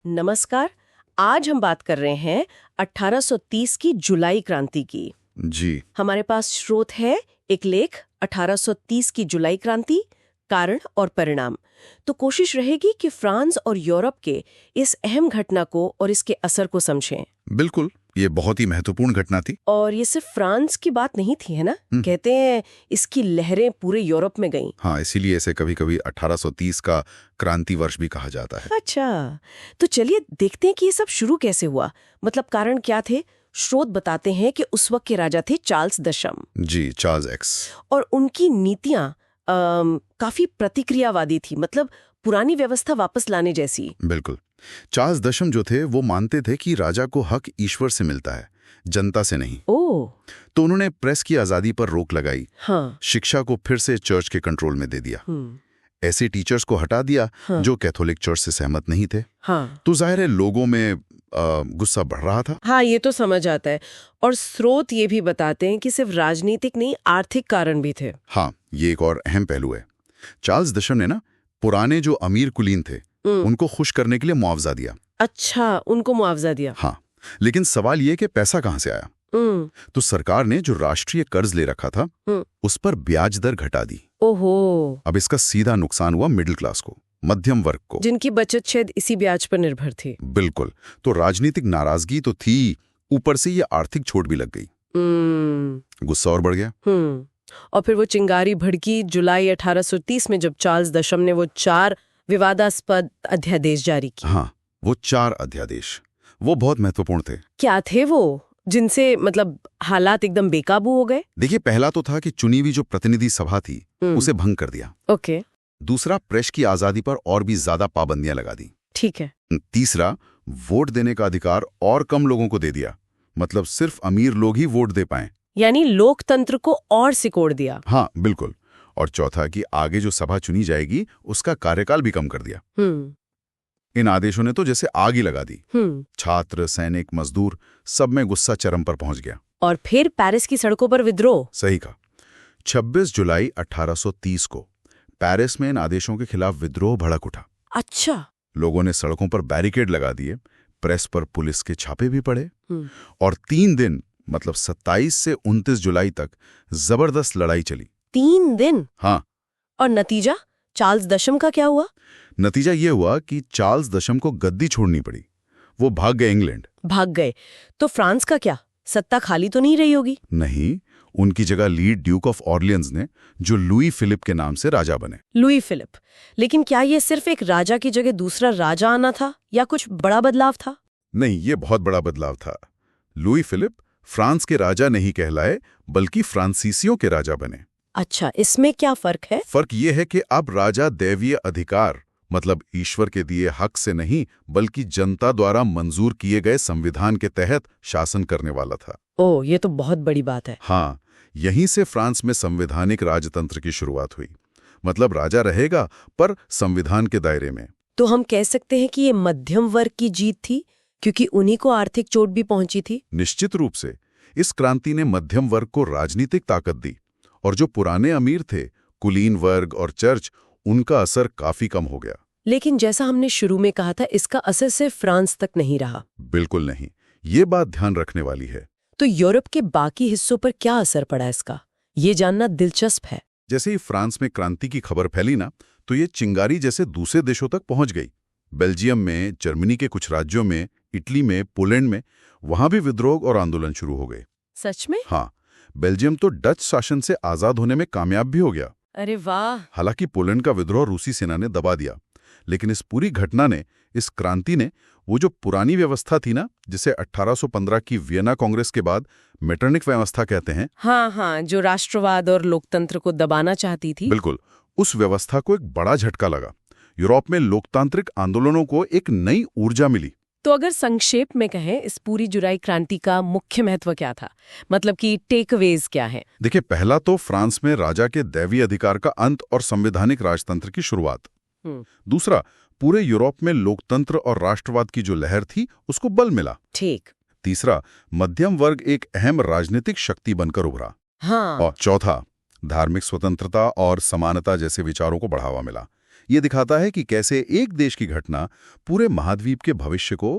नमस्कार। आज हम बात कर रहे हैं 1830 की जुलाई क्रांति की। जी। हमारे पास स्रोत है एक लेख 1830 की जुलाई क्रांति, कारण और परिणाम। तो कोशिश रहेगी कि फ्रांस और यूरोप के इस अहम घटना को और इसके असर को समझें। बिल्कुल, ये बहुत ही महत्वपूर्ण घटना थी। और ये सिर्फ फ्रांस की बात नहीं थी, है ना? कहते हैं इसकी लहरें पूरे यूरोप में गईं। हाँ, इसीलिए इसे कभी-कभी 1830 का क्रांति वर्ष भी कहा जाता है। अच्छा, तो चलिए देखते हैं कि ये सब शुरू कैसे हुआ। मतलब कारण क्या थे? स्रोत बताते हैं कि उस वक्त के राजा थे चार्ल्स दशम। जी, चार्ल्स एक्स। और उनकी नीतियां काफी प्रतिक्रियावादी थी, मतलब पुरानी व्यवस्था वापस लाने जैसी। बिल्कुल। चार्ल्स दशम जो थे वो मानते थे कि राजा को हक ईश्वर से मिलता है, जनता से नहीं। ओह, तो उन्होंने प्रेस की आज़ादी पर रोक लगाई, हाँ, शिक्षा को फिर से चर्च के कंट्रोल में दे दिया, हम्म, ऐसे टीचर्स को हटा दिया हाँ, जो कैथोलिक चर्च से सहमत नहीं थे। हाँ, तो जाहिर है लोगों में गुस्सा बढ़ रहा था। हाँ, ये तो समझ आता है। और स्रोत ये भी बताते हैं कि सिर्फ राजनीतिक नहीं, आर्थिक कारण भी थे। हाँ, ये एक और अहम पहलू है। चार्ल्स दशम ने ना पुराने जो अमीर कुलीन थे उनको खुश करने के लिए मुआवजा दिया। अच्छा, उनको मुआवजा दिया। हाँ, लेकिन सवाल ये कि पैसा कहाँ से आया। तो सरकार ने जो राष्ट्रीय कर्ज ले रखा था उस पर ब्याज दर घटा दी। ओहो, अब इसका सीधा नुकसान हुआ मिडिल क्लास को, मध्यम वर्ग को, जिनकी बचत शायद इसी ब्याज पर निर्भर थी। बिल्कुल। तो राजनीतिक नाराजगी तो थी, ऊपर से ये आर्थिक चोट भी लग गई। गुस्सा और बढ़ गया। और फिर वो चिंगारी भड़की जुलाई 1830 में, जब चार्ल्स दशम ने वो 4 विवादास्पद अध्यादेश जारी किए। हाँ, वो 4 अध्यादेश वो बहुत महत्वपूर्ण थे। क्या थे वो, जिनसे मतलब हालात एकदम बेकाबू हो गए? देखिए, पहला तो था कि चुनी हुई जो प्रतिनिधि सभा थी उसे भंग कर दिया। ओके, दूसरा, प्रेस की आजादी पर और भी ज्यादा पाबंदियां लगा दी। ठीक है। तीसरा, वोट देने का अधिकार और कम लोगों को दे दिया, मतलब सिर्फ अमीर लोग ही वोट दे पाएं। यानी लोकतंत्र को और सिकोड़ दिया। हाँ, बिल्कुल। और चौथा कि आगे जो सभा चुनी जाएगी उसका कार्यकाल भी कम कर दिया। इन आदेशों ने तो जैसे आग ही लगा दी। छात्र, सैनिक, मजदूर, सब में गुस्सा चरम पर पहुंच गया। और फिर पेरिस की सड़कों पर विद्रोह। सही कहा। 26 जुलाई 1830 को पेरिस में इन आदेशों के खिलाफ विद्रोह भड़क उठा। अच्छा, लोगों ने सड़कों पर बैरिकेड लगा दिए, प्रेस पर पुलिस के छापे भी पड़े, और 3 दिन मतलब 27 से 29 जुलाई तक जबरदस्त लड़ाई चली। 3 दिन? हाँ। और नतीजा, चार्ल्स दशम का क्या हुआ? नतीजा ये हुआ कि चार्ल्स दशम को गद्दी छोड़नी पड़ी। वो भाग गए इंग्लैंड। भाग गए? तो फ्रांस का क्या, सत्ता खाली तो नहीं रही होगी? नहीं, उनकी जगह लीड ड्यूक ऑफ ऑर्लियंस ने, जो लुई फिलिप के नाम से राजा बने। Louis Philippe. लेकिन क्या ये सिर्फ एक राजा की जगह दूसरा राजा आना था, या कुछ बड़ा बदलाव था? नहीं, ये बहुत बड़ा बदलाव था। लुई फिलिप फ्रांस के राजा नहीं कहलाए, बल्कि फ्रांसीसियों के राजा बने। अच्छा, इसमें क्या फर्क है? फर्क ये है कि अब राजा दैवीय अधिकार, मतलब ईश्वर के दिए हक से नहीं, बल्कि जनता द्वारा मंजूर किए गए संविधान के तहत शासन करने वाला था। ओह, ये तो बहुत बड़ी बात है। हाँ, यहीं से फ्रांस में संवैधानिक राजतंत्र की शुरुआत हुई। मतलब राजा रहेगा पर संविधान के दायरे में। तो हम कह सकते हैं कि ये मध्यम वर्ग की जीत थी, क्योंकि उन्हीं को आर्थिक चोट भी पहुंची थी। निश्चित रूप से इस क्रांति ने मध्यम वर्ग को राजनीतिक ताकत दी, और जो पुराने अमीर थे, कुलीन वर्ग और चर्च, उनका असर काफी कम हो गया। लेकिन जैसा हमने शुरू में कहा था, इसका असर सिर्फ फ्रांस तक नहीं रहा। बिल्कुल नहीं, ये बात ध्यान रखने वाली है। तो यूरोप के बाकी हिस्सों पर क्या असर पड़ा इसका, ये जानना दिलचस्प है। जैसे ही फ्रांस में क्रांति की खबर फैली ना, तो ये चिंगारी जैसे दूसरे देशों तक पहुंच गई। बेल्जियम में, जर्मनी के कुछ राज्यों में, इटली में, पोलैंड में, वहां भी विद्रोह और आंदोलन शुरू हो गए। सच में? हाँ, बेल्जियम तो डच शासन से आजाद होने में कामयाब भी हो गया। अरे वाह। हालांकि पोलैंड का विद्रोह रूसी सेना ने दबा दिया, लेकिन इस पूरी घटना ने, इस क्रांति ने, वो जो पुरानी व्यवस्था थी ना, जिसे 1815 की वियना कांग्रेस के बाद मेटरनिक व्यवस्था कहते हैं, हाँ, जो राष्ट्रवाद और लोकतंत्र को दबाना चाहती थी। बिल्कुल, उस व्यवस्था को एक बड़ा झटका लगा। यूरोप में लोकतांत्रिक आंदोलनों को एक नई ऊर्जा मिली। तो अगर संक्षेप में कहें, इस पूरी जुलाई क्रांति का मुख्य महत्व क्या था, मतलब कि टेकअवेज क्या है? देखिए, पहला तो फ्रांस में राजा के दैवीय अधिकार का अंत और संवैधानिक राजतंत्र की शुरुआत। दूसरा, पूरे यूरोप में लोकतंत्र और राष्ट्रवाद की जो लहर थी उसको बल मिला। ठीक। तीसरा, मध्यम वर्ग एक अहम राजनीतिक शक्ति बनकर उभरा। हाँ। और चौथा, धार्मिक स्वतंत्रता और समानता जैसे विचारों को बढ़ावा मिला। ये दिखाता है कि कैसे एक देश की घटना पूरे महाद्वीप के भविष्य को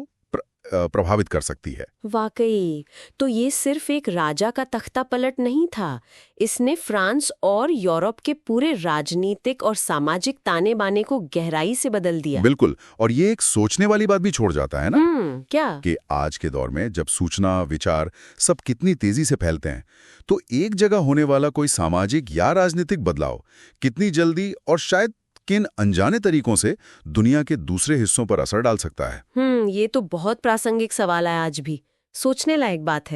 प्रभावित कर सकती है। वाकई, तो ये सिर्फ एक राजा का तख्ता पलट नहीं था, इसने फ्रांस और यूरोप के पूरे राजनीतिक और सामाजिक ताने बाने को गहराई से बदल दिया। बिल्कुल, और ये एक सोचने वाली बात भी छोड़ जाता है ना। क्या? कि आज के दौर में जब सूचना, विचार सब कितनी तेजी से फैलते हैं, तो एक जगह होने वाला कोई सामाजिक या राजनीतिक बदलाव कितनी जल्दी और शायद किन अनजाने तरीकों से दुनिया के दूसरे हिस्सों पर असर डाल सकता है। ये तो बहुत प्रासंगिक सवाल है, आज भी सोचने लायक बात है।